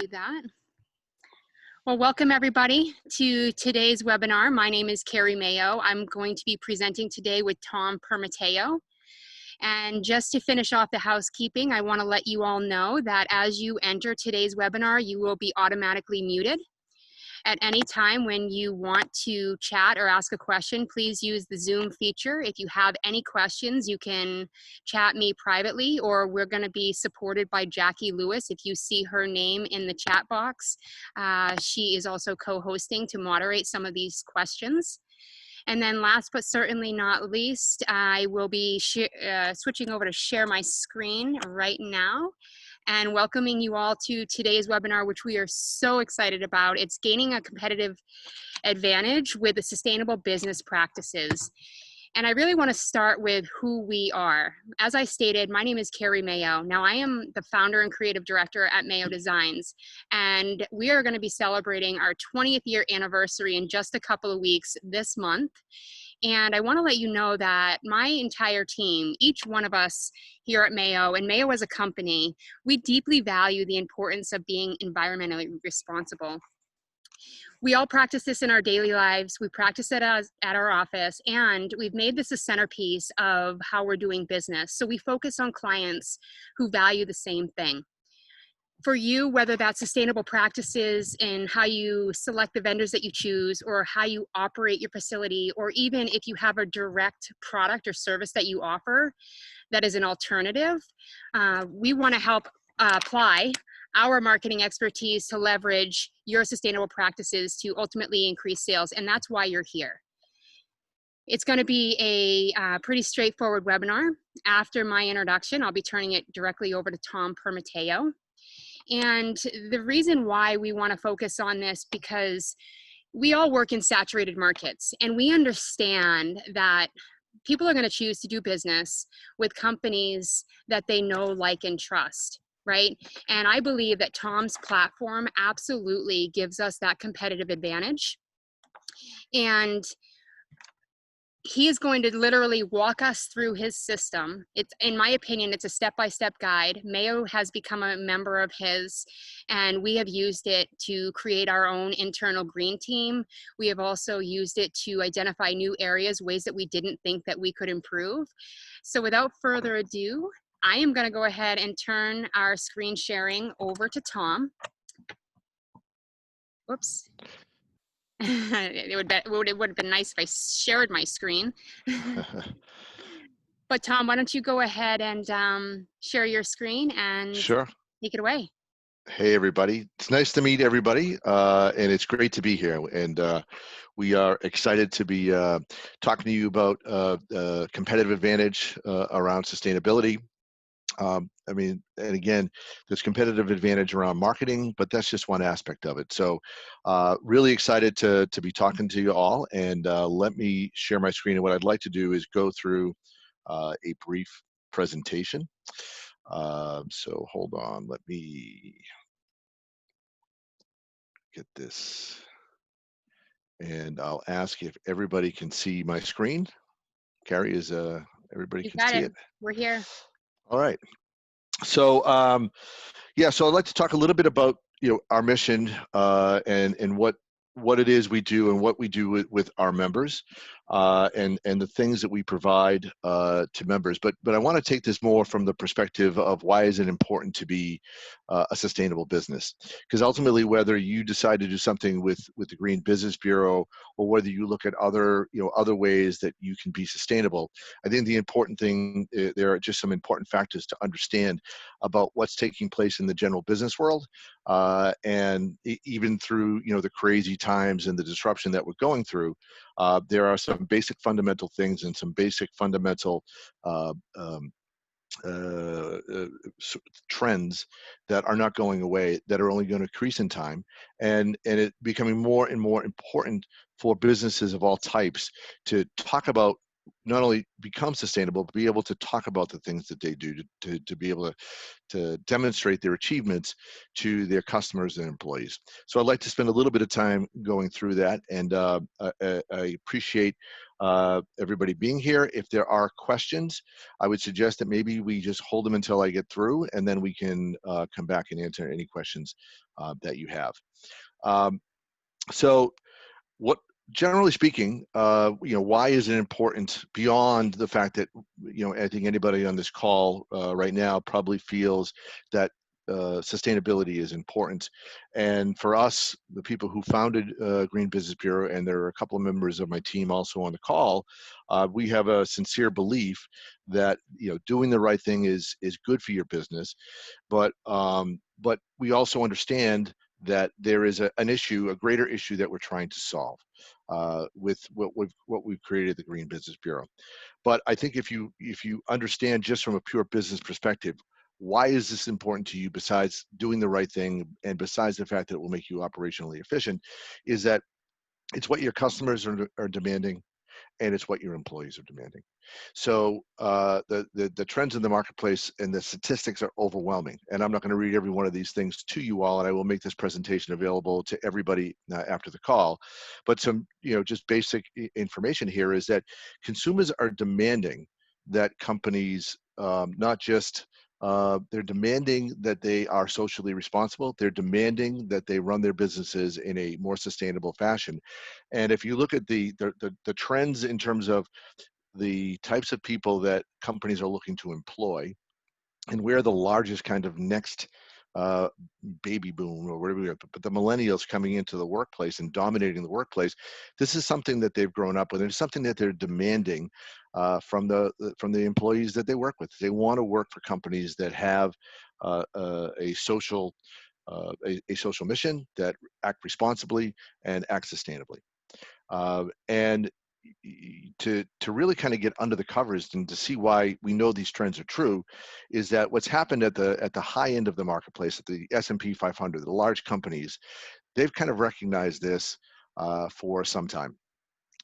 do that. Well, welcome everybody to today's webinar. My name is Carrie Mayo. I'm going to be presenting today with Tom Permatteo. And just to finish off the housekeeping, I want to let you all know that as you enter today's webinar, you will be automatically muted. At any time when you want to chat or ask a question, please use the Zoom feature. If you have any questions, you can chat me privately, or we're going to be supported by Jackie Lewis. If you see her name in the chat box, she is also co-hosting to moderate some of these questions. And then last but certainly not least, I will be switching over to share my screen right now and welcoming you all to today's webinar, which we are so excited about. It's gaining a competitive advantage with the sustainable business practices. And I really want to start with who we are. As I stated, my name is Carrie Mayo. Now I am the founder and creative director at Mayo Designs, and we are going to be celebrating our 20th year anniversary in just a couple of weeks this month. And I want to let you know that my entire team, each one of us here at Mayo, and Mayo as a company, we deeply value the importance of being environmentally responsible. We all practice this in our daily lives. We practice it at our office, and we've made this a centerpiece of how we're doing business. So we focus on clients who value the same thing. For you, whether that's sustainable practices in how you select the vendors that you choose, or how you operate your facility, or even if you have a direct product or service that you offer that is an alternative, we want to help apply our marketing expertise to leverage your sustainable practices to ultimately increase sales, and that's why you're here. It's going to be a pretty straightforward webinar. After my introduction, I'll be turning it directly over to Tom Permatteo. And the reason why we want to focus on this, because we all work in saturated markets, and we understand that people are going to choose to do business with companies that they know, like, and trust, right? And I believe that Tom's platform absolutely gives us that competitive advantage. And he is going to literally walk us through his system. It's, in my opinion, it's a step-by-step guide. Mayo has become a member of his, and we have used it to create our own internal green team. We have also used it to identify new areas, ways that we didn't think that we could improve. So without further ado, I am going to go ahead and turn our screen sharing over to Tom. Whoops. It would have been nice if I shared my screen. But Tom, why don't you go ahead and share your screen and Sure. Take it away. Hey, everybody. It's nice to meet everybody, and it's great to be here. And we are excited to be talking to you about competitive advantage around sustainability. I mean, and again, there's competitive advantage around marketing, but that's just one aspect of it. So really excited to be talking to you all, and let me share my screen. And what I'd like to do is go through a brief presentation. So hold on, let me get this. And I'll ask if everybody can see my screen. Carrie, is everybody can see it? We're here. All right. So yeah, so I'd like to talk a little bit about our mission and what it is we do and what we do with our members and the things that we provide to members. But I want to take this more from the perspective of why is it important to be a sustainable business? Because ultimately, whether you decide to do something with the Green Business Bureau or whether you look at other other ways that you can be sustainable, I think the important thing, there are just some important factors to understand about what's taking place in the general business world, and even through the crazy times and the disruption that we're going through. There are some basic fundamental things and some basic fundamental trends that are not going away, that are only going to increase in time, and it becoming more and more important for businesses of all types to talk about, not only become sustainable, but be able to talk about the things that they do to be able to demonstrate their achievements to their customers and employees. So I'd like to spend a little bit of time going through that, and I appreciate everybody being here. If there are questions, I would suggest that maybe we just hold them until I get through, and then we can come back and answer any questions that you have. Um, so what, generally speaking, why is it important beyond the fact that, I think anybody on this call right now probably feels that sustainability is important. And for us, the people who founded Green Business Bureau, and there are a couple of members of my team also on the call, we have a sincere belief that, doing the right thing is good for your business. But we also understand that there is an issue, a greater issue that we're trying to solve with what we've created, the Green Business Bureau. But I think if you understand just from a pure business perspective, why is this important to you besides doing the right thing and besides the fact that it will make you operationally efficient, is that it's what your customers are demanding, and it's what your employees are demanding. So the trends in the marketplace and the statistics are overwhelming. And I'm not going to read every one of these things to you all, and I will make this presentation available to everybody after the call. But some, just basic information here is that consumers are demanding that companies not just they're demanding that they are socially responsible. They're demanding that they run their businesses in a more sustainable fashion. And if you look at the trends in terms of the types of people that companies are looking to employ, and where the largest kind of next uh, baby boom or whatever, but the millennials coming into the workplace and dominating the workplace, this is something that they've grown up with, and it's something that they're demanding from the employees that they work with. They want to work for companies that have a social a social mission, that act responsibly and act sustainably. And to really kind of get under the covers and to see why we know these trends are true, is that what's happened at the high end of the marketplace, at the S&P 500, the large companies, they've kind of recognized this for some time.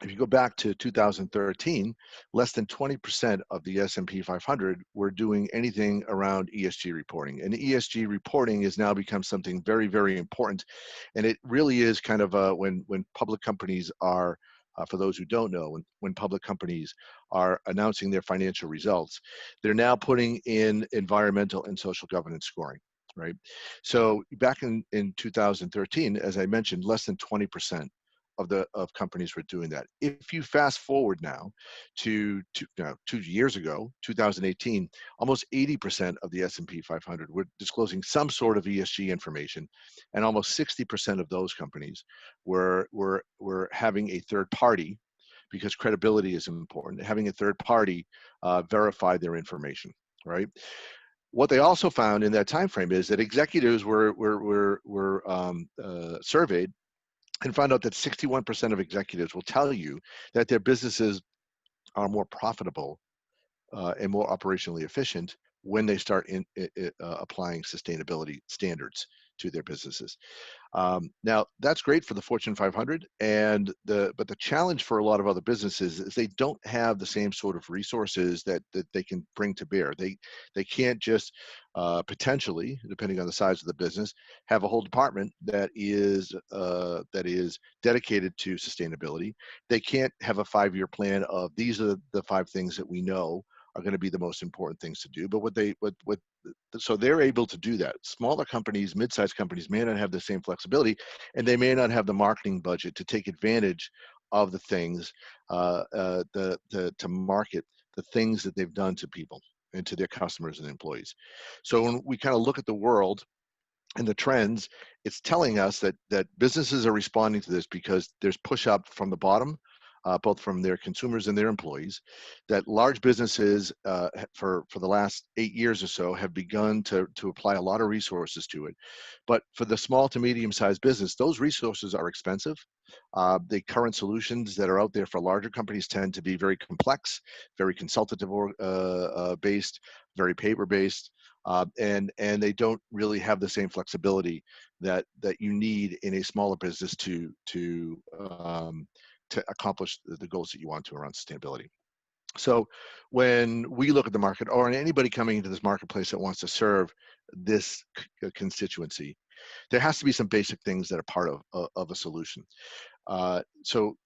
If you go back to 2013, less than 20% of the S&P 500 were doing anything around ESG reporting. And ESG reporting has now become something very, very important. And it really is kind of when public companies are, for those who don't know, when public companies are announcing their financial results, they're now putting in environmental and social governance scoring, right? So back in 2013, as I mentioned, less than 20% of companies were doing that. If you fast forward now to 2 years ago, 2018, almost 80% of the S&P 500 were disclosing some sort of ESG information, and almost 60% of those companies were having a third party, because credibility is important, having a third party verify their information, right? What they also found in that time frame is that executives were surveyed and found out that 61% of executives will tell you that their businesses are more profitable and more operationally efficient when they start applying sustainability standards to their businesses. Now, that's great for the Fortune 500, but the challenge for a lot of other businesses is they don't have the same sort of resources that they can bring to bear. They can't just potentially, depending on the size of the business, have a whole department that is dedicated to sustainability. They can't have a 5-year plan of these are the 5 things that we know are going to be the most important things to do. But so they're able to do that. Smaller companies, mid-sized companies may not have the same flexibility, and they may not have the marketing budget to take advantage of the things to market the things that they've done to people and to their customers and employees. So when we kind of look at the world and the trends, it's telling us that businesses are responding to this because there's push up from the bottom, both from their consumers and their employees, that large businesses for the last 8 years or so have begun to apply a lot of resources to it. But for the small to medium-sized business, those resources are expensive. The current solutions that are out there for larger companies tend to be very complex, very consultative based, very paper-based, and they don't really have the same flexibility that you need in a smaller business to accomplish the goals that you want to around sustainability. So when we look at the market, or anybody coming into this marketplace that wants to serve this constituency, there has to be some basic things that are part of a solution. So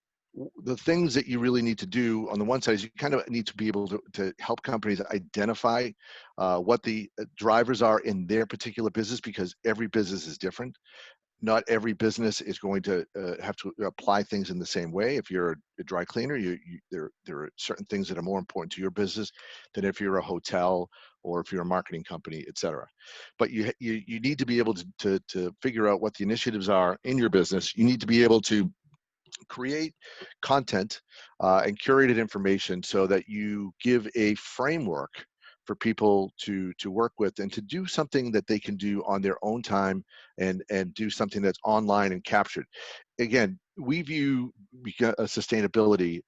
the things that you really need to do on the one side is you kind of need to be able to help companies identify what the drivers are in their particular business, because every business is different. Not every business is going to have to apply things in the same way. If you're a dry cleaner, there are certain things that are more important to your business than if you're a hotel or if you're a marketing company, et cetera. But you need to be able to figure out what the initiatives are in your business. You need to be able to create content and curated information so that you give a framework for people to work with and to do something that they can do on their own time, and do something that's online and captured. Again, we view sustainability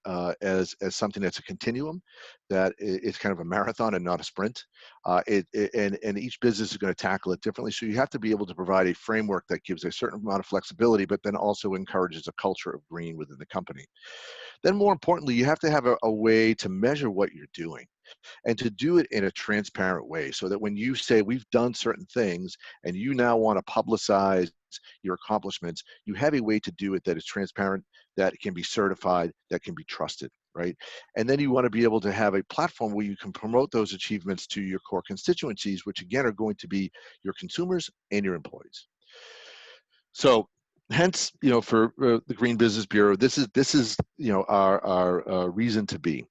as something that's a continuum, that it's kind of a marathon and not a sprint. And each business is going to tackle it differently. So you have to be able to provide a framework that gives a certain amount of flexibility, but then also encourages a culture of green within the company. Then more importantly, you have to have a way to measure what you're doing, and to do it in a transparent way, so that when you say we've done certain things and you now want to publicize your accomplishments, you have a way to do it that is transparent, that can be certified, that can be trusted, right? And then you want to be able to have a platform where you can promote those achievements to your core constituencies, which again are going to be your consumers and your employees. So hence, for the Green Business Bureau, this is our reason to be.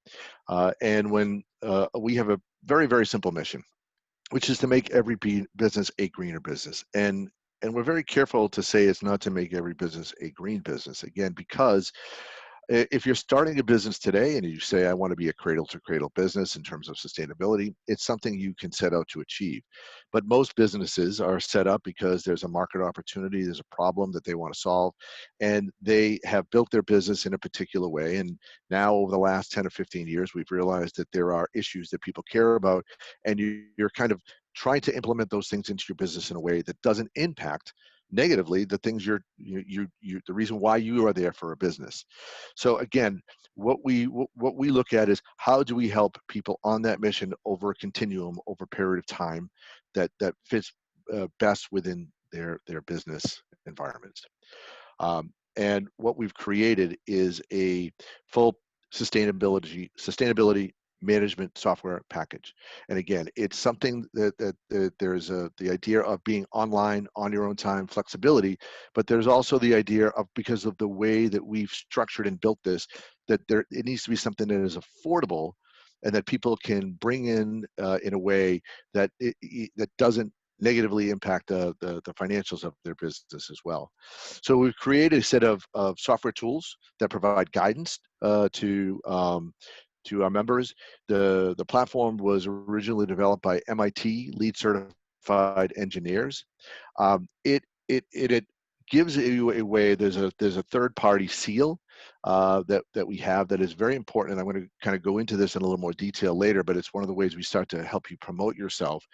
And when we have a very, very simple mission, which is to make every business a greener business. And we're very careful to say it's not to make every business a green business, again, because if you're starting a business today and you say, I want to be a cradle to cradle business in terms of sustainability, it's something you can set out to achieve. But most businesses are set up because there's a market opportunity, there's a problem that they want to solve, and they have built their business in a particular way. And now over the last 10 or 15 years, we've realized that there are issues that people care about, and you're kind of trying to implement those things into your business in a way that doesn't impact negatively the things the reason why you are there for a business. So again, what we look at is, how do we help people on that mission over a continuum, over a period of time, that fits best within their business environments. And what we've created is a full sustainability management software package. And again, it's something that there's the idea of being online, on your own time, flexibility, but there's also the idea of, because of the way that we've structured and built this, that it needs to be something that is affordable and that people can bring in a way that that doesn't negatively impact the financials of their business as well. So we've created a set of software tools that provide guidance to our members. The platform was originally developed by MIT lead certified engineers. It gives you a way. There's a third party seal that we have that is very important, and I'm going to kind of go into this in a little more detail later. But it's one of the ways we start to help you promote yourself.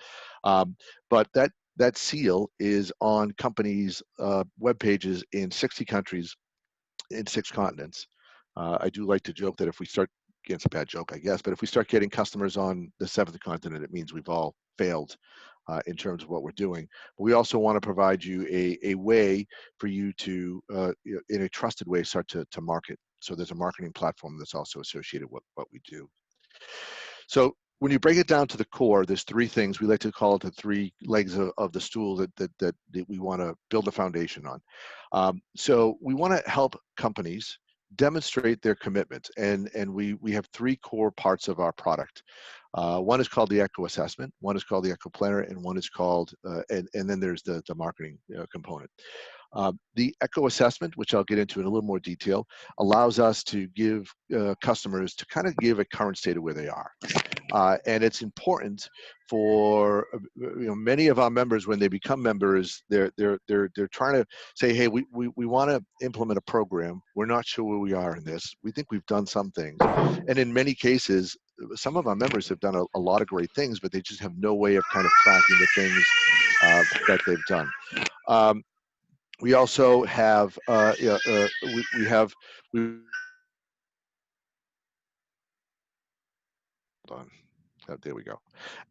But that seal is on companies' web pages in 60 countries, in 6 continents. I do like to joke that if we start, it's a bad joke, I guess, but if we start getting customers on the 7th continent, it means we've all failed in terms of what we're doing. But we also want to provide you a way for you to, in a trusted way, start to market. So there's a marketing platform that's also associated with what we do. So when you break it down to the core, there's 3 things. We like to call it the 3 legs of the stool that we want to build a foundation on. So we want to help companies demonstrate their commitment, and we have 3 core parts of our product. One is called the Echo Assessment, one is called the Echo Planner, and one is called and then there's the marketing component. The Echo Assessment, which I'll get into in a little more detail, allows us to give customers to kind of give a current state of where they are. And it's important for many of our members. When they become members, they're trying to say, hey, we want to implement a program. We're not sure where we are in this. We think we've done some things, and in many cases, some of our members have done a lot of great things, but they just have no way of kind of tracking the things that they've done. We also have we have. Hold on. There we go.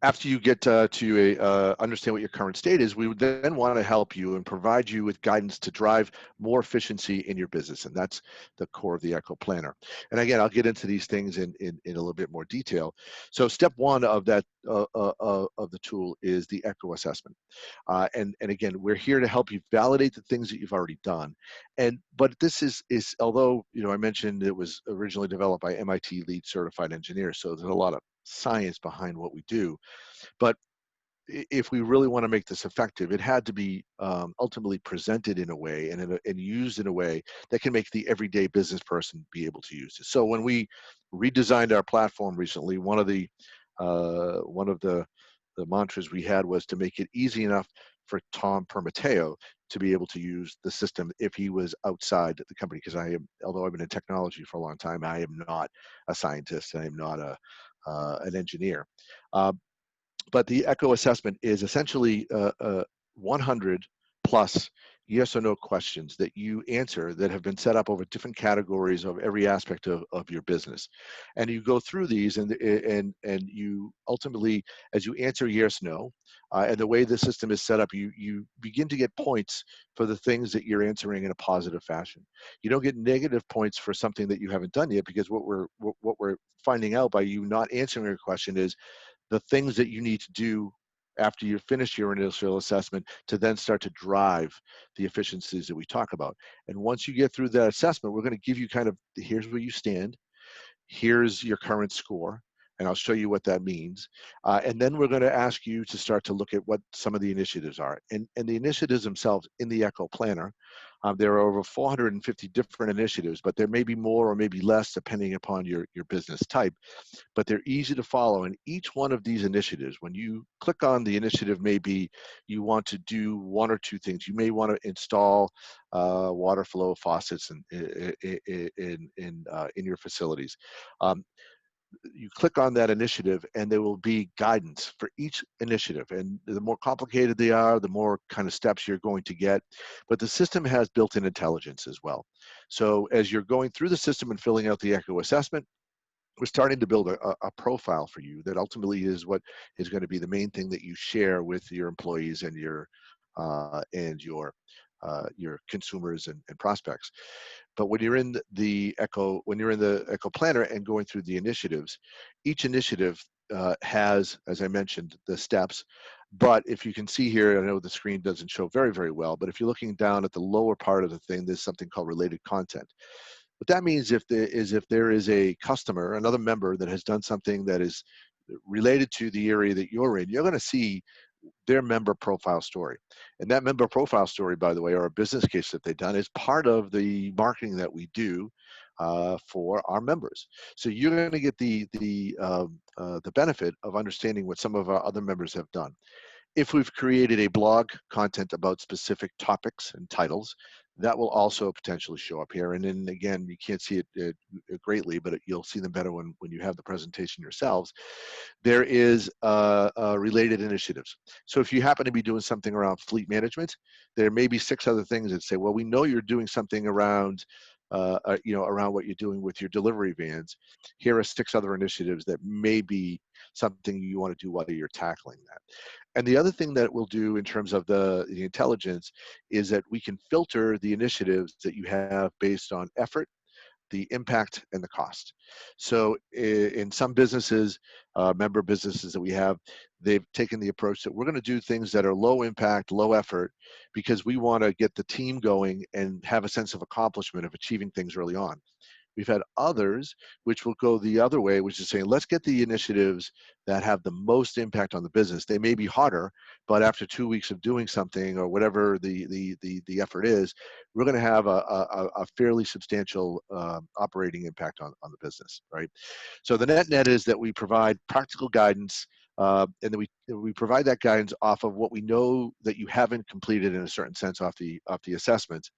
After you get understand what your current state is, we would then want to help you and provide you with guidance to drive more efficiency in your business, and that's the core of the Echo Planner. And again, I'll get into these things in a little bit more detail. So, step one of that of the tool is the Echo assessment, and again, we're here to help you validate the things that you've already done. And but this is although I mentioned it was originally developed by MIT lead certified engineers, so there's a lot of science behind what we do. But if we really want to make this effective, it had to be ultimately presented in a way and used in a way that can make the everyday business person be able to use it. So when we redesigned our platform recently, one of the mantras we had was to make it easy enough for Tom Permatteo to be able to use the system if he was outside the company. Because although I've been in technology for a long time, I am not a scientist. I am not an engineer. Uh, but the echo assessment is essentially 100 plus yes or no questions that you answer that have been set up over different categories of every aspect of your business. And you go through these and you ultimately, as you answer yes, no, and the way the system is set up, you begin to get points for the things that you're answering in a positive fashion. You don't get negative points for something that you haven't done yet, because what we're finding out by you not answering a question is the things that you need to do after you finish your initial assessment to then start to drive the efficiencies that we talk about. And once you get through that assessment, we're going to give you kind of, here's where you stand, here's your current score, and I'll show you what that means. And then we're going to ask you to start to look at what some of the initiatives are. And the initiatives themselves in the Echo Planner, there are over 450 different initiatives, but there may be more or maybe less depending upon your business type, but they're easy to follow. And each one of these initiatives, when you click on the initiative, maybe you want to do one or two things. You may want to install water flow faucets in your facilities. Um, you click on that initiative and there will be guidance for each initiative, and the more complicated they are, the more kind of steps you're going to get. But the system has built-in intelligence as well. So as you're going through the system and filling out the echo assessment, we're starting to build a profile for you that ultimately is what is going to be the main thing that you share with your employees and your consumers and prospects. But when you're in the Echo Planner and going through the initiatives, each initiative has, as I mentioned, the steps. But if you can see here, I know the screen doesn't show very, very well, but if you're looking down at the lower part of the thing, there's something called related content. What that means if there is a customer, another member that has done something that is related to the area that you're in, you're going to see their member profile story. And that member profile story, by the way, or a business case that they've done, is part of the marketing that we do for our members. So you're going to get the benefit of understanding what some of our other members have done. If we've created a blog content about specific topics and titles, that will also potentially show up here. And then again, you can't see it greatly, but you'll see them better when you have the presentation yourselves. There is related initiatives. So if you happen to be doing something around fleet management, there may be 6 other things that say, well, we know you're doing something around around what you're doing with your delivery vans. Here are 6 other initiatives that may be something you want to do while you're tackling that. And the other thing that we'll do in terms of the intelligence is that we can filter the initiatives that you have based on effort, the impact, and the cost. So in some businesses, member businesses that we have, they've taken the approach that we're going to do things that are low impact, low effort, because we want to get the team going and have a sense of accomplishment of achieving things early on. We've had others which will go the other way, which is saying, let's get the initiatives that have the most impact on the business. They may be harder, but after 2 weeks of doing something or whatever the effort is, we're going to have a fairly substantial operating impact on the business, right? So the net is that we provide practical guidance, and then we provide that guidance off of what we know that you haven't completed in a certain sense off the assessments.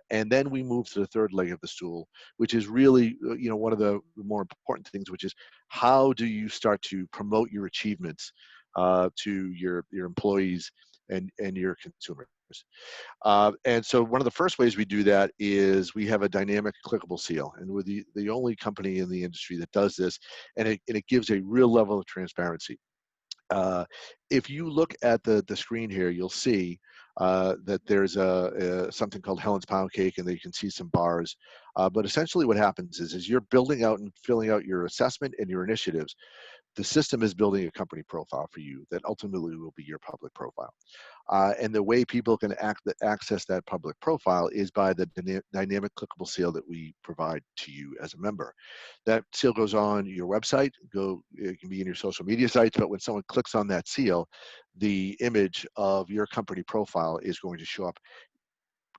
And then we move to the third leg of the stool, which is really, one of the more important things, which is how do you start to promote your achievements to your employees and your consumers. And so one of the first ways we do that is we have a dynamic clickable seal, and we're the only company in the industry that does this, and it gives a real level of transparency. Uh, if you look at the screen here, you'll see that there's something called Helen's Pound Cake, and then you can see some bars. But essentially what happens is you're building out and filling out your assessment and your initiatives. The system is building a company profile for you that ultimately will be your public profile. And the way people can access that public profile is by the dynamic clickable seal that we provide to you as a member. That seal goes on your website, it can be in your social media sites, but when someone clicks on that seal, the image of your company profile is going to show up.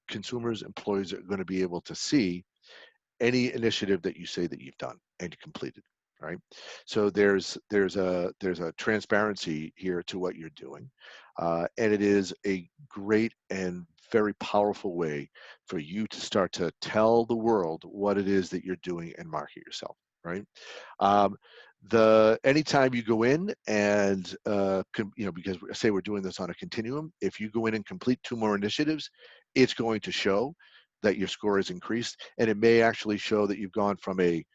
Consumers, employees are going to be able to see any initiative that you say that you've done and completed, right? So there's a transparency here to what you're doing, and it is a great and very powerful way for you to start to tell the world what it is that you're doing and market yourself, right? Um, the anytime you go in and because say we're doing this on a continuum, if you go in and complete 2 more initiatives, it's going to show that your score is increased, and it may actually show that you've gone from we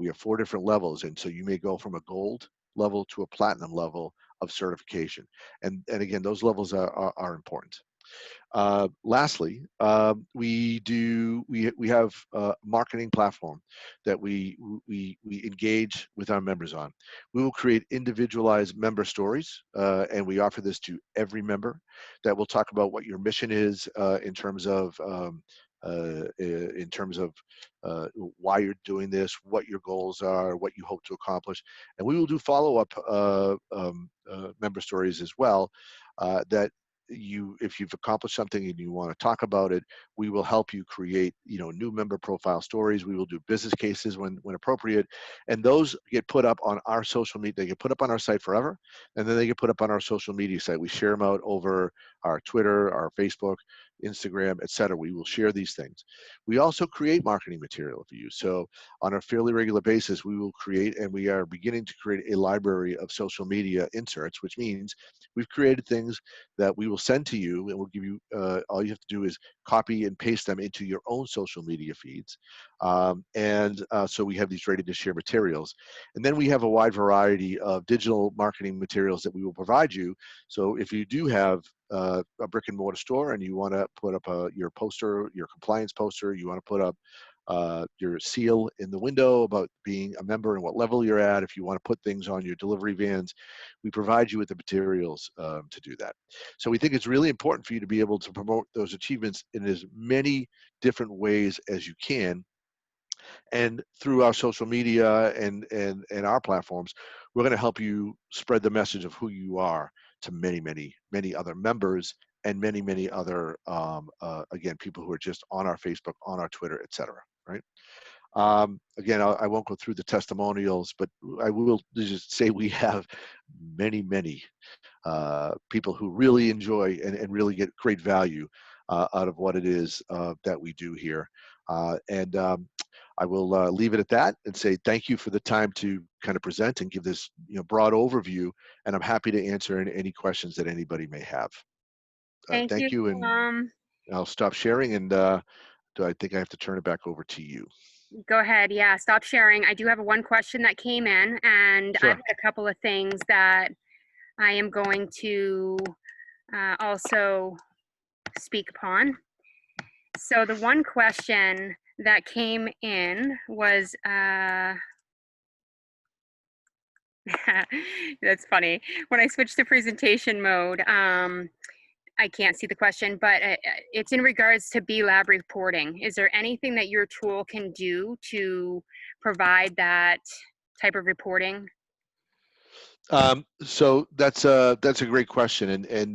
have 4 different levels, and so you may go from a gold level to a platinum level of certification, and again, those levels are important. Lastly, we have a marketing platform that we engage with our members on. We will create individualized member stories, and we offer this to every member. That will talk about what your mission is in terms of why you're doing this, what your goals are, what you hope to accomplish, and we will do follow-up member stories as well. That if you've accomplished something and you want to talk about it, we will help you create new member profile stories. We will do business cases when appropriate, and those get put up on our social media. They get put up on our site forever, and then they get put up on our social media site. We share them out over our Twitter, our Facebook, Instagram, etc. We will share these things. We also create marketing material for you. So on a fairly regular basis, we will create, and we are beginning to create a library of social media inserts, which means we've created things that we will send to you, and we'll give you, all you have to do is copy and paste them into your own social media feeds. So we have these ready to share materials. And then we have a wide variety of digital marketing materials that we will provide you. So if you do have a brick and mortar store and you want to put up your poster, your compliance poster, you want to put up your seal in the window about being a member and what level you're at, if you want to put things on your delivery vans, we provide you with the materials to do that. So we think it's really important for you to be able to promote those achievements in as many different ways as you can. And through our social media and our platforms, we're going to help you spread the message of who you are to many, many, many other members and many, many other, again, people who are just on our Facebook, on our Twitter, etc. Right? Again, I won't go through the testimonials, but I will just say we have many, many people who really enjoy and really get great value out of what it is that we do here. I will leave it at that and say thank you for the time to kind of present and give this broad overview, and I'm happy to answer any questions that anybody may have. Thank you, Thank you, and Tom. I'll stop sharing, and do I think I have to turn it back over to you? Go ahead. Yeah, stop sharing. I do have one question that came in, and I've Sure. got a couple of things that I am going to also speak upon. So the one question that came in was, that's funny. When I switched to presentation mode, I can't see the question, but it's in regards to B-Lab reporting. Is there anything that your tool can do to provide that type of reporting? So that's a great question, and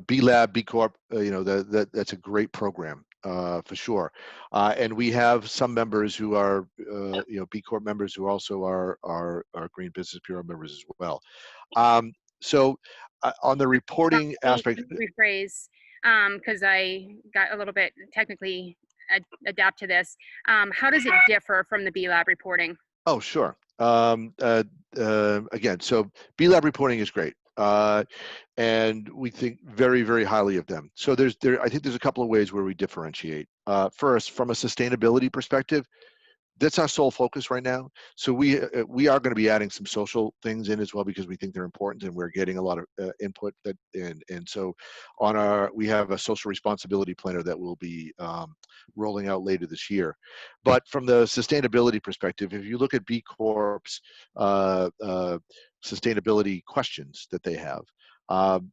B Lab, B Corp, that's a great program for sure. And we have some members who are B Corp members who also are Green Business Bureau members as well. So on the reporting aspect, Let me rephrase, because I got a little bit technically adapt to this. How does it differ from the B-Lab reporting? oh sure. Again, so B Lab reporting is great. And we think very, very highly of them. So I think there's a couple of ways where we differentiate. First, from a sustainability perspective, That's our sole focus right now. So we are going to be adding some social things in as well because we think they're important, and we're getting a lot of input. That and so on we have a social responsibility planner that will be rolling out later this year. But from the sustainability perspective, if you look at B Corp's sustainability questions that they have,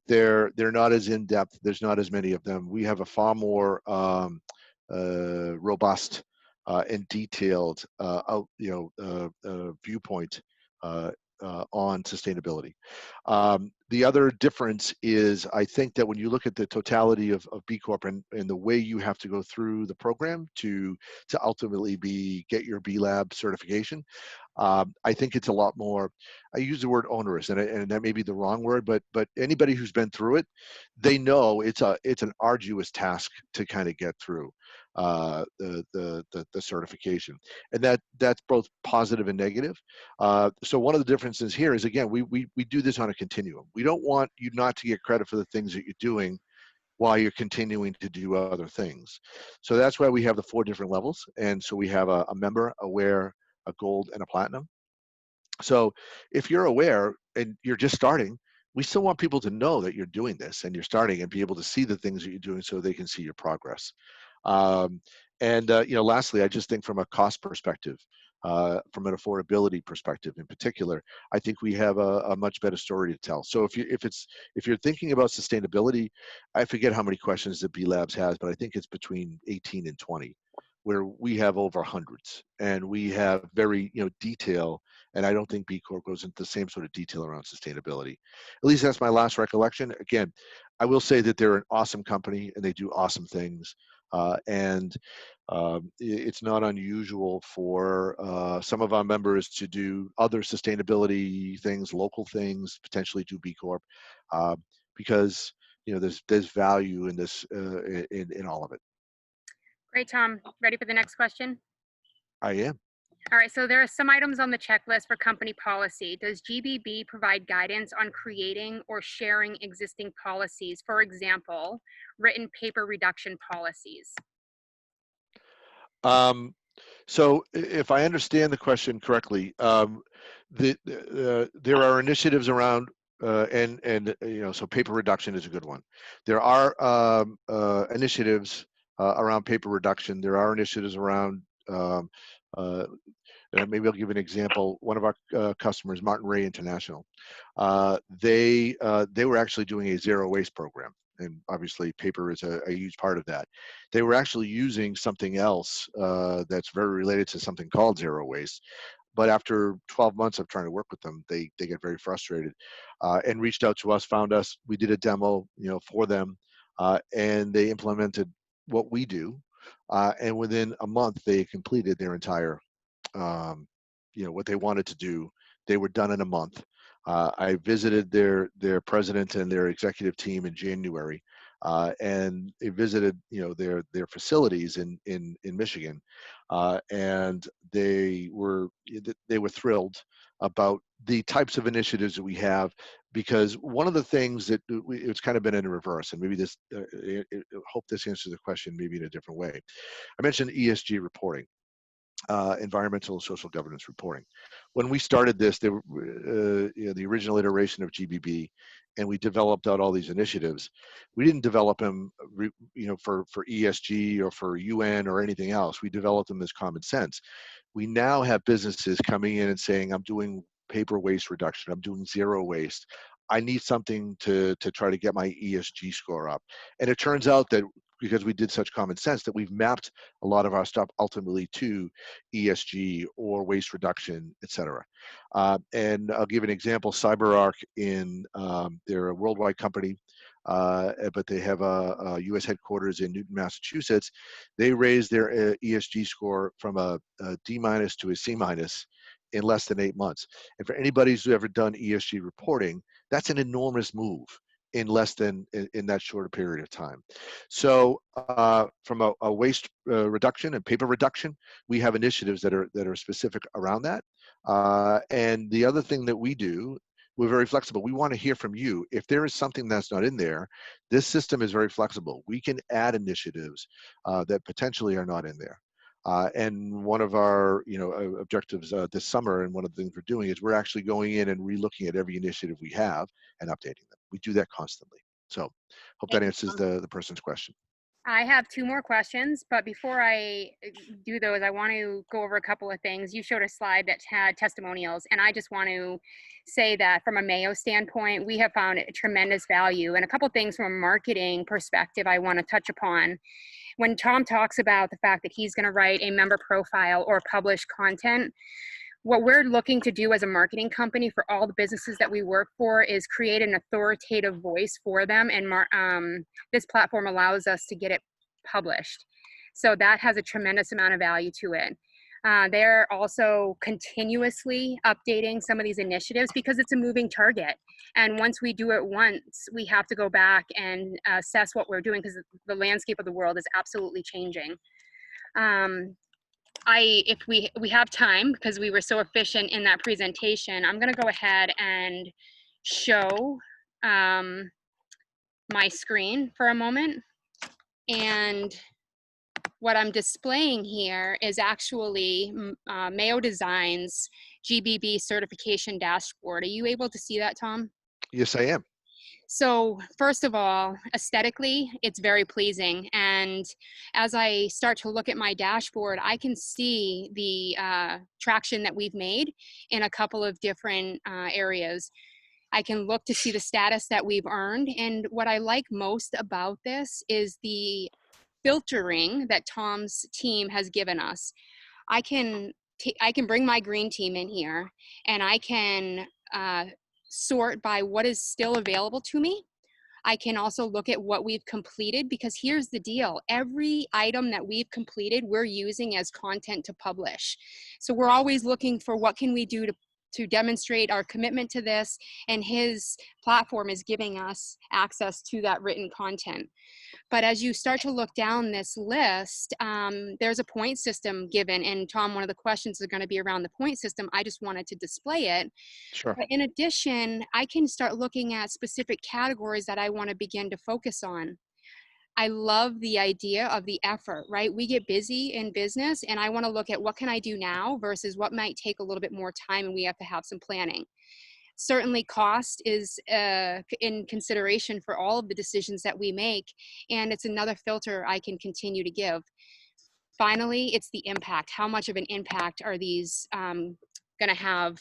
they're not as in depth. There's not as many of them. We have a far more robust and detailed viewpoint on sustainability. The other difference is, I think that when you look at the totality of B Corp and the way you have to go through the program to ultimately get your B Lab certification, I think it's a lot more. I use the word onerous, and that may be the wrong word, but anybody who's been through it, they know it's an arduous task to kind of get through the certification, and that's both positive and negative. So one of the differences here is, again, we do this on a continuum. We don't want you not to get credit for the things that you're doing while you're continuing to do other things. So that's why we have the 4 different levels, and so we have a member, aware, a gold, and a platinum. So if you're aware and you're just starting, we still want people to know that you're doing this and you're starting, and be able to see the things that you're doing so they can see your progress. Um, lastly, I just think from a cost perspective, from an affordability perspective in particular, I think we have a much better story to tell. So if you're thinking about sustainability, I forget how many questions that B Labs has, but I think it's between 18 and 20, where we have over hundreds, and we have very detail. And I don't think B Corp goes into the same sort of detail around sustainability. At least that's my last recollection. Again, I will say that they're an awesome company and they do awesome things. And it's not unusual for some of our members to do other sustainability things, local things, potentially do B Corp, because there's value in this in all of it. Great, Tom. Ready for the next question? I am. All right, so there are some items on the checklist for company policy. Does GBB provide guidance on creating or sharing existing policies? For example, written paper reduction policies. So if I understand the question correctly, there are initiatives around so paper reduction is a good one. There are initiatives around paper reduction. There are initiatives around maybe I'll give an example. One of our customers, Martin Ray International, they were actually doing a zero waste program, and obviously paper is a huge part of that. They were actually using something else that's very related to something called zero waste. But after 12 months of trying to work with them, they get very frustrated and reached out to us, found us. We did a demo, for them, and they implemented what we do. And within a month, they completed their entire what they wanted to do. They were done in a month. I visited their president and their executive team in January, and they visited their facilities in Michigan, and they were thrilled about the types of initiatives that we have, because one of the things that it's kind of been in reverse, and maybe this hope this answers the question maybe in a different way. I mentioned ESG reporting. Environmental and social governance reporting. When we started this, there were the original iteration of GBB, and we developed out all these initiatives. We didn't develop them, for ESG or for UN or anything else. We developed them as common sense. We now have businesses coming in and saying, "I'm doing paper waste reduction. I'm doing zero waste. I need something to try to get my ESG score up." And it turns out that because we did such common sense, that we've mapped a lot of our stuff ultimately to ESG or waste reduction, et cetera. And I'll give an example. CyberArk, they're a worldwide company, but they have a U.S. headquarters in Newton, Massachusetts. They raised their ESG score from a D- to a C- in less than 8 months. And for anybody who's ever done ESG reporting, that's an enormous move in less than in that shorter period of time. So from a waste reduction and paper reduction, we have initiatives that are specific around that. And the other thing that we do, we're very flexible. We want to hear from you. If there is something that's not in there, this system is very flexible. We can add initiatives that potentially are not in there. And one of our, objectives this summer, and one of the things we're doing, is we're actually going in and relooking at every initiative we have and updating them. We do that constantly. So hope that answers the person's question. I have two more questions, but before I do those, I want to go over a couple of things. You showed a slide that had testimonials, and I just want to say that from a Mayo standpoint, we have found tremendous value. And a couple of things from a marketing perspective I want to touch upon. When Tom talks about the fact that he's going to write a member profile or publish content, what we're looking to do as a marketing company for all the businesses that we work for is create an authoritative voice for them. And this platform allows us to get it published. So that has a tremendous amount of value to it. They're also continuously updating some of these initiatives because it's a moving target. And once we do it once, we have to go back and assess what we're doing because the landscape of the world is absolutely changing. If we have time, because we were so efficient in that presentation, I'm going to go ahead and show my screen for a moment. And what I'm displaying here is actually Mayo Design's GBB certification dashboard. Are you able to see that, Tom? Yes, I am. So first of all, aesthetically, it's very pleasing. And as I start to look at my dashboard, I can see the traction that we've made in a couple of different areas. I can look to see the status that we've earned. And what I like most about this is the filtering that Tom's team has given us. I can bring my green team in here, and I can sort by what is still available to me. I can also look at what we've completed, because here's the deal. Every item that we've completed, we're using as content to publish. So we're always looking for what can we do to demonstrate our commitment to this, and his platform is giving us access to that written content. But as you start to look down this list, there's a point system given. And Tom, one of the questions is going to be around the point system. I just wanted to display it. Sure. But in addition, I can start looking at specific categories that I want to begin to focus on. I love the idea of the effort, right? We get busy in business, and I want to look at what can I do now versus what might take a little bit more time, and we have to have some planning. Certainly cost is in consideration for all of the decisions that we make, and it's another filter I can continue to give. Finally, it's the impact. How much of an impact are these going to have?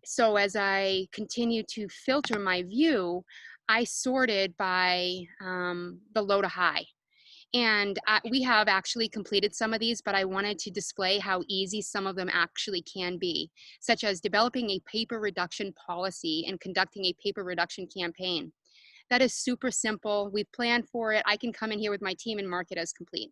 So as I continue to filter my view, I sorted by the low to high. And we have actually completed some of these, but I wanted to display how easy some of them actually can be, such as developing a paper reduction policy and conducting a paper reduction campaign. That is super simple. We've planned for it. I can come in here with my team and mark it as complete.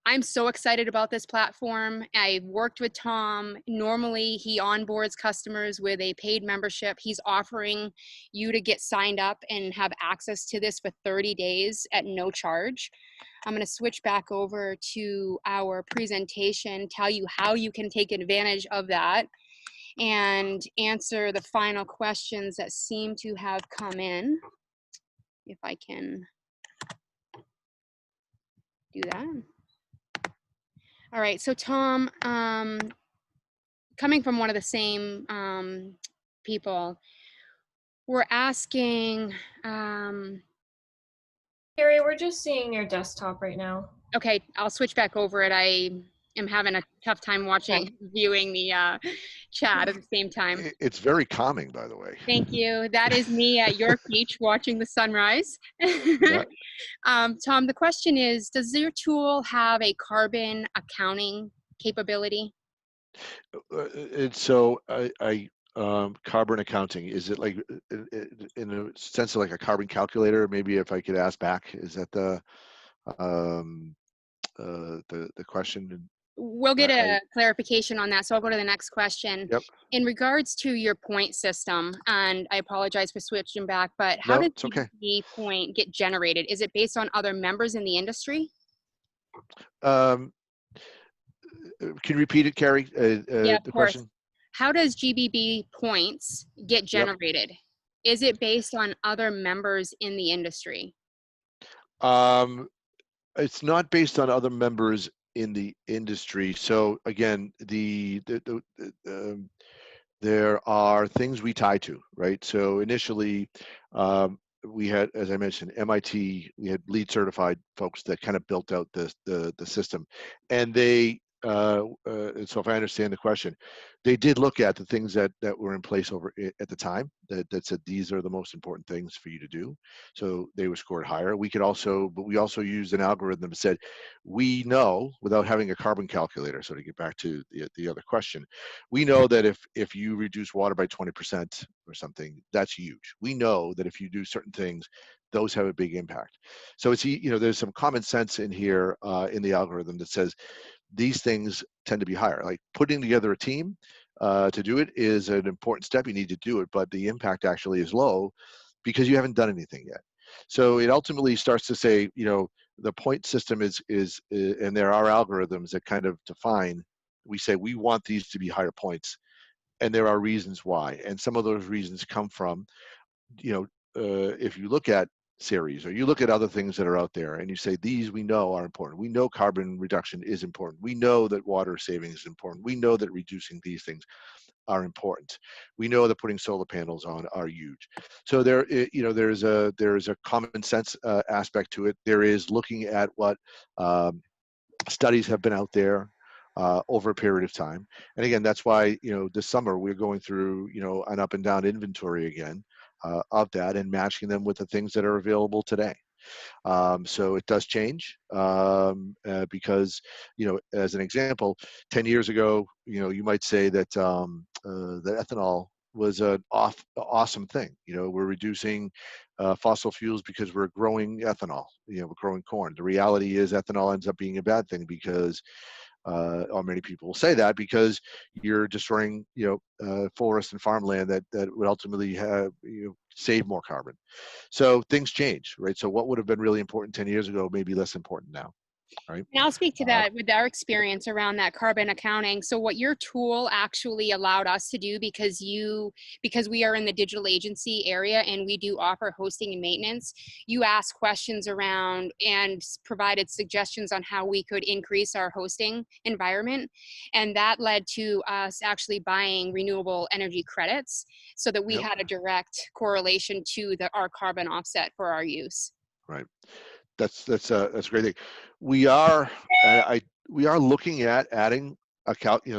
I'm so excited about this platform. I've worked with Tom. Normally, he onboards customers with a paid membership. He's offering you to get signed up and have access to this for 30 days at no charge. I'm going to switch back over to our presentation, tell you how you can take advantage of that, and answer the final questions that seem to have come in. If I can do that. All right, so Tom, coming from one of the same people, we're asking, Carrie, we're just seeing your desktop right now. okay, I'll switch back over it. I am having a tough time viewing the chat at the same time. It's very calming, by the way. Thank you. That is me at your beach watching the sunrise. Yeah. Tom, the question is, does your tool have a carbon accounting capability? So carbon accounting, is it like in a sense of like a carbon calculator? Maybe if I could ask back, is that the question? We'll get a clarification on that, so I'll go to the next question. Yep. In regards to your point system, and I apologize for switching back, but how did the point get generated? Is it based on other members in the industry? Can you repeat it, Carrie? Yeah, of the course. question? How does GBB points get generated? Yep. Is it based on other members in the industry? It's not based on other members in the industry. So again, there are things we tie to, right? So initially, we had, as I mentioned, MIT. We had lead certified folks that kind of built out the system, and they. And so, if I understand the question, they did look at the things that were in place at the time that said these are the most important things for you to do. So they were scored higher. But we also used an algorithm that said, we know without having a carbon calculator. So to get back to the other question, we know that if you reduce water by 20% or something, that's huge. We know that if you do certain things, those have a big impact. So there's some common sense in here in the algorithm that says these things tend to be higher. Like putting together a team to do it is an important step. You need to do it, but the impact actually is low because you haven't done anything yet. So it ultimately starts to say, the point system is and there are algorithms that kind of define. We say we want these to be higher points, and there are reasons why. And some of those reasons come from, if you look at series or you look at other things that are out there and you say these we know are important. We know carbon reduction is important. We know that water saving is important. We know that reducing these things are important. We know that putting solar panels on are huge. So there's a common sense aspect to it. There is looking at what studies have been out there over a period of time. And again, that's why, this summer we're going through, an up and down inventory again of that and matching them with the things that are available today. So it does change because, as an example, 10 years ago, you might say that that ethanol was an awesome thing. We're reducing fossil fuels because we're growing ethanol, we're growing corn. The reality is ethanol ends up being a bad thing because or many people will say that because you're destroying, forest and farmland that would ultimately have, save more carbon. So things change, right? So what would have been really important 10 years ago may be less important now, right? And I'll speak to that with our experience around that carbon accounting. So what your tool actually allowed us to do, because we are in the digital agency area and we do offer hosting and maintenance, you asked questions around and provided suggestions on how we could increase our hosting environment. And that led to us actually buying renewable energy credits so that we Yep. had a direct correlation to our carbon offset for our use. Right. That's a great thing. We are looking at adding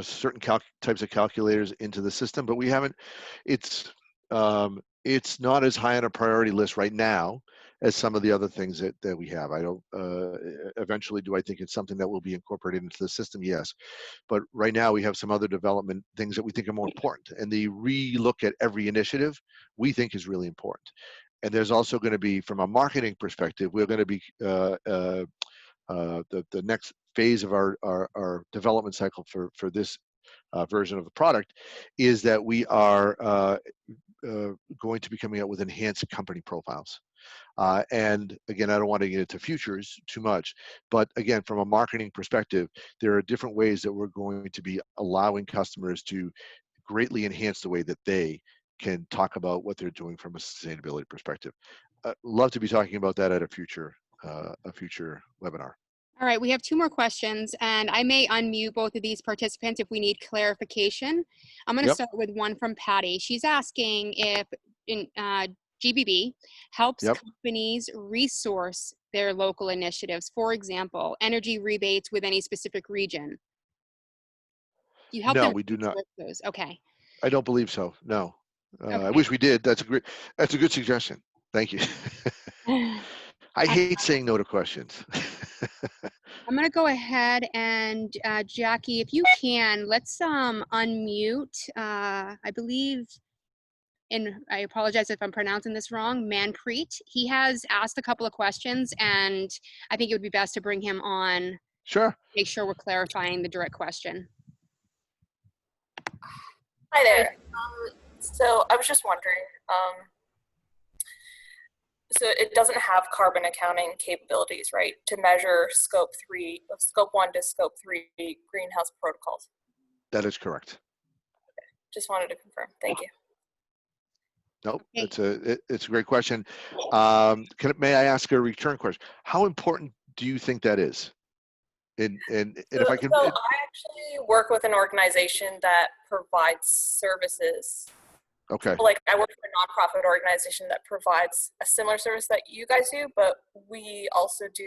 certain types of calculators into the system, but we haven't. It's not as high on a priority list right now as some of the other things that we have. I don't. Eventually, do I think it's something that will be incorporated into the system? Yes, but right now we have some other development things that we think are more important, and the re-look at every initiative we think is really important. And there's also going to be, from a marketing perspective, we're going to be the next phase of our development cycle for this version of the product is that we are going to be coming out with enhanced company profiles. And again, I don't want to get into futures too much, but again, from a marketing perspective, there are different ways that we're going to be allowing customers to greatly enhance the way that they can talk about what they're doing from a sustainability perspective. Love to be talking about that at a future webinar. All right, we have 2 more questions, and I may unmute both of these participants if we need clarification. I'm going to Yep. start with one from Patty. She's asking if GBB helps Yep. companies resource their local initiatives, for example, energy rebates with any specific region. You help No, them we do not. resource those. Okay. I don't believe so. No. Okay. I wish we did. That's a good suggestion. Thank you. I hate saying no to questions. I'm going to go ahead and Jackie, if you can, let's unmute, I believe, and I apologize if I'm pronouncing this wrong, Manpreet. He has asked a couple of questions, and I think it would be best to bring him on. Sure. Make sure we're clarifying the direct question. Hi there. So I was just wondering, so it doesn't have carbon accounting capabilities, right, to measure scope 1 to scope 3 greenhouse protocols? That is correct. Okay. Just wanted to confirm. Thank you. Nope, Okay. it's a great question. May I ask a return question? How important do you think that is? And So, if I can, so I actually work with an organization that provides services. okay, Like I work for a nonprofit organization that provides a similar service that you guys do, but we also do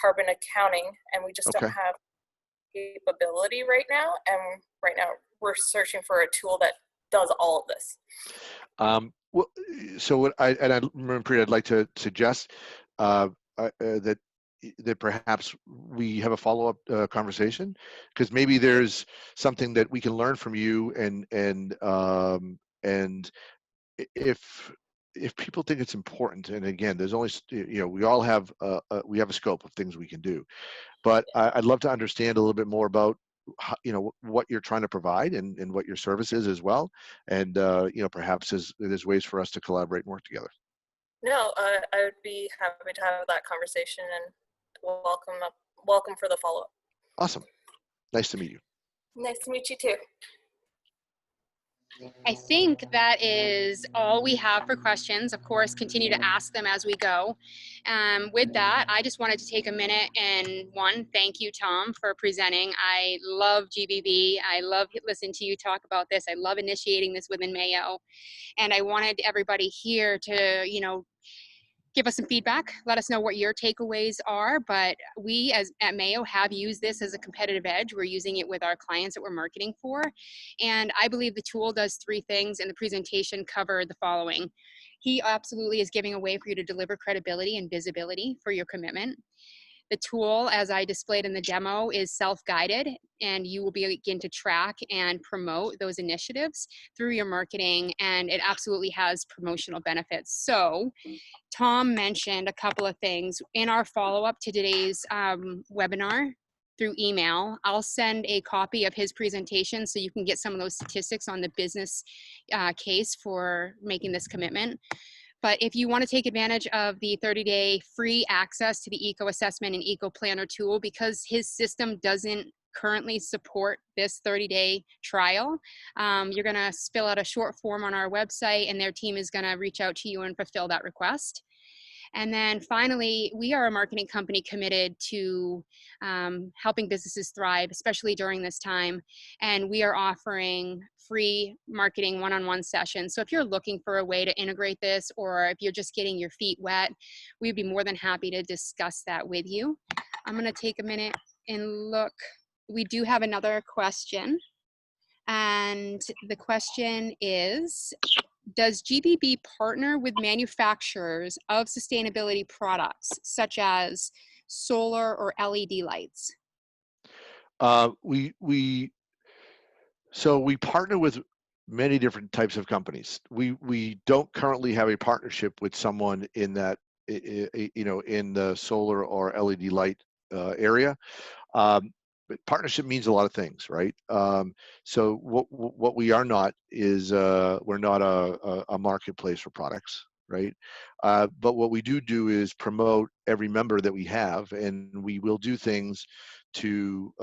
carbon accounting, and we just don't okay. have capability right now. And right now we're searching for a tool that does all of this. Well, so what I remember, I'd like to suggest that perhaps we have a follow-up conversation, because maybe there's something that we can learn from you, and if people think it's important, and again, there's only, we all have we have a scope of things we can do, but I'd love to understand a little bit more about how, what you're trying to provide, and what your service is as well, and perhaps there's ways for us to collaborate and work together. No, I would be happy to have that conversation, and welcome for the follow-up. Awesome. Nice to meet you. Nice to meet you too. I think that is all we have for questions. Of course, continue to ask them as we go. With that, I just wanted to take a minute and thank you, Tom, for presenting. I love GBB. I love listening to you talk about this. I love initiating this within Mayo. And I wanted everybody here to, give us some feedback. Let us know what your takeaways are. But we at Mayo have used this as a competitive edge. We're using it with our clients that we're marketing for. And I believe the tool does three things, and the presentation covered the following. He absolutely is giving a way for you to deliver credibility and visibility for your commitment. The tool, as I displayed in the demo, is self-guided, and you will begin to track and promote those initiatives through your marketing, and it absolutely has promotional benefits. So Tom mentioned a couple of things. In our follow-up to today's webinar through email, I'll send a copy of his presentation so you can get some of those statistics on the business case for making this commitment. But if you want to take advantage of the 30-day free access to the Eco Assessment and Eco Planner tool, because his system doesn't currently support this 30-day trial, you're going to fill out a short form on our website, and their team is going to reach out to you and fulfill that request. And then finally, we are a marketing company committed to helping businesses thrive, especially during this time. And we are offering free marketing one-on-one sessions. So if you're looking for a way to integrate this, or if you're just getting your feet wet, we'd be more than happy to discuss that with you. I'm going to take a minute and look. We do have another question. And the question is, does GBB partner with manufacturers of sustainability products, such as solar or LED lights? So we partner with many different types of companies. We don't currently have a partnership with someone in that, in the solar or LED light area. But partnership means a lot of things, right? So what we are not is we're not a marketplace for products, right? But what we do is promote every member that we have, and we will do things to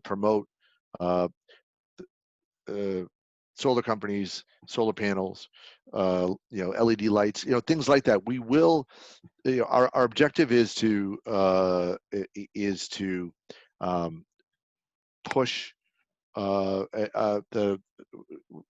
promote solar companies, solar panels, LED lights, things like that. We will. Our objective is to push our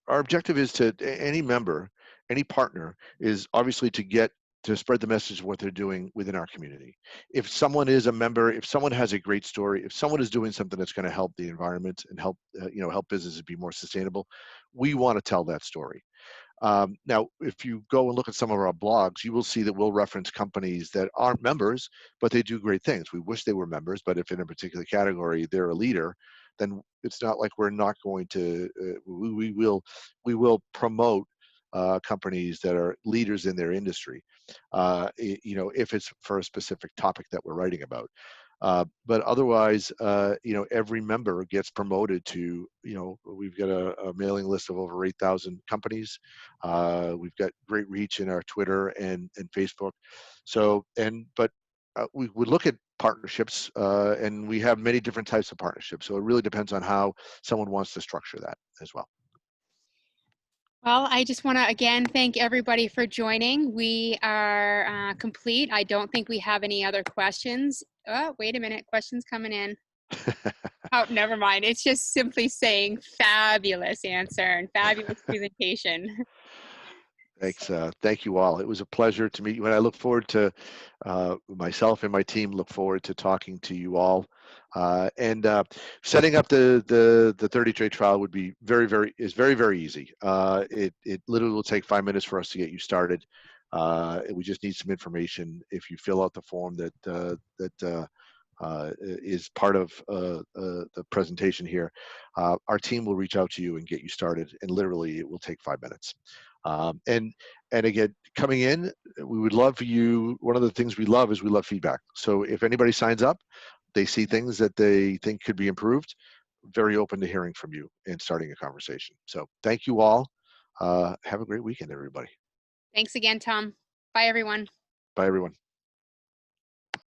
objective is to any member, any partner is obviously to spread the message of what they're doing within our community. If someone is a member, if someone has a great story, if someone is doing something that's going to help the environment and help help businesses be more sustainable, we want to tell that story. Now, if you go and look at some of our blogs, you will see that we'll reference companies that aren't members, but they do great things. We wish they were members, but if in a particular category they're a leader, then it's not like we're not going to. We will promote companies that are leaders in their industry. If it's for a specific topic that we're writing about. But otherwise, every member gets promoted to, we've got a mailing list of over 8,000 companies. We've got great reach in our Twitter and Facebook. So, but we would look at partnerships, and we have many different types of partnerships. So it really depends on how someone wants to structure that as well. Well, I just want to again thank everybody for joining. We are complete. I don't think we have any other questions. Oh, wait a minute. Questions coming in. Oh, never mind. It's just simply saying fabulous answer and fabulous presentation. Thanks. Thank you all. It was a pleasure to meet you, and I look forward to myself and my team look forward to talking to you all. And setting up the 30-day trial would be very easy. It literally will take 5 minutes for us to get you started. We just need some information. If you fill out the form that is part of the presentation here, our team will reach out to you and get you started. And literally, it will take 5 minutes. And again, coming in, we would love for you. One of the things we love is we love feedback. So if anybody signs up, they see things that they think could be improved, very open to hearing from you and starting a conversation. So thank you all. Have a great weekend, everybody. Thanks again, Tom. Bye, everyone. Bye, everyone.